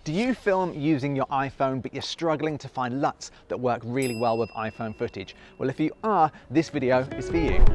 Do you film using your iPhone but you're struggling to find LUTs that work really well with iPhone footage? Well, if you are, this video is for you.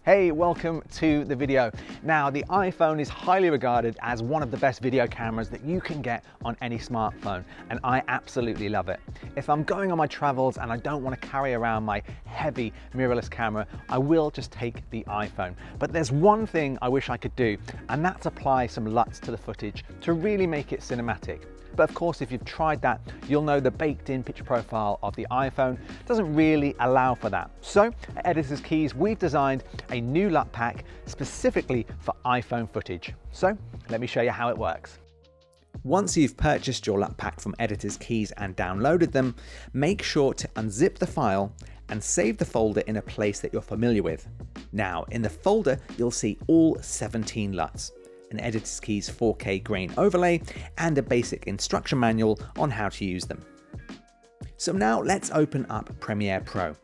Hey, welcome to the video. Now, the iPhone is highly regarded as one of the best video cameras that you can get on any smartphone, and I absolutely love it. If I'm going on my travels and I don't want to carry around my heavy mirrorless camera, I will just take the iPhone. But there's one thing I wish I could do, and that's apply some LUTs to the footage to really make it cinematic. But of course, if you've tried that, you'll know the baked-in picture profile of the iPhone doesn't really allow for that. So at Editor's Keys, we've designed a new LUT pack specifically for iPhone footage. So let me show you how it works. Once you've purchased your LUT pack from Editor's Keys and downloaded them, make sure to unzip the file and save the folder in a place that you're familiar with. Now, in the folder, you'll see all 17 LUTs. An Editor's Keys 4K grain overlay, and a basic instruction manual on how to use them. So now let's open up Premiere Pro.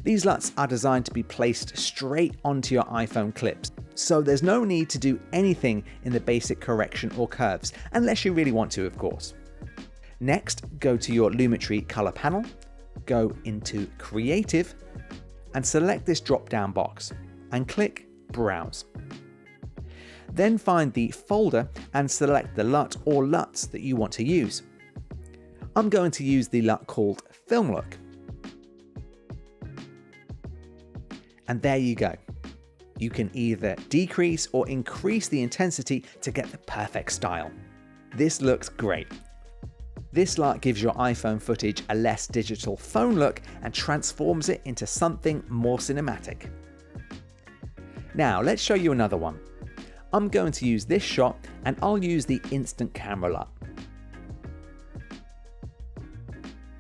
These LUTs are designed to be placed straight onto your iPhone clips, so there's no need to do anything in the basic correction or curves, unless you really want to, of course. Next, go to your Lumetri color panel, go into Creative, and select this drop-down box, and click Browse. Then find the folder and select the LUT or LUTs that you want to use. I'm going to use the LUT called Film Look. And there you go. You can either decrease or increase the intensity to get the perfect style. This looks great. This LUT gives your iPhone footage a less digital phone look and transforms it into something more cinematic. Now let's show you another one. I'm going to use this shot, and I'll use the instant camera LUT.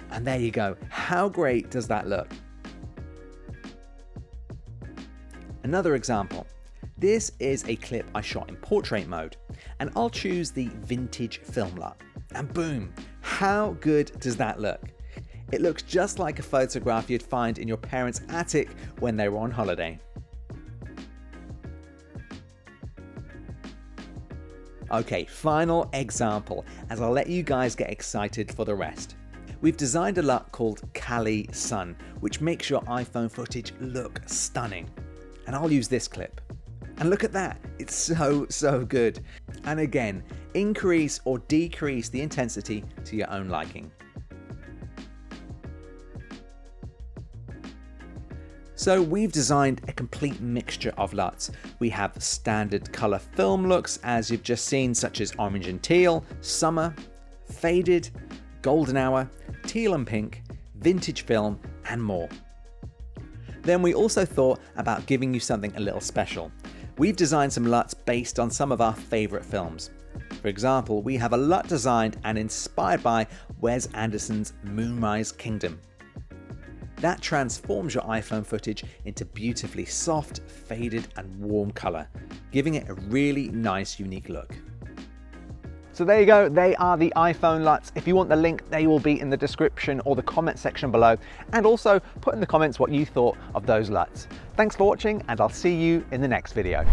And there you go. How great does that look? Another example. This is a clip I shot in portrait mode, and I'll choose the vintage film LUT. And boom, how good does that look? It looks just like a photograph you'd find in your parents' attic when they were on holiday. Okay, final example, as I'll let you guys get excited for the rest. We've designed a LUT called Cali Sun, which makes your iPhone footage look stunning. And I'll use this clip. And look at that, it's so good. And again, increase or decrease the intensity to your own liking. So we've designed a complete mixture of LUTs. We have standard color film looks, as you've just seen, such as orange and teal, summer, faded, golden hour, teal and pink, vintage film, and more. Then we also thought about giving you something a little special. We've designed some LUTs based on some of our favorite films. For example, we have a LUT designed and inspired by Wes Anderson's Moonrise Kingdom. That transforms your iPhone footage into beautifully soft, faded, and warm color, giving it a really nice, unique look. So there you go, they are the iPhone LUTs. If you want the link, they will be in the description or the comment section below. And also put in the comments what you thought of those LUTs. Thanks for watching, and I'll see you in the next video.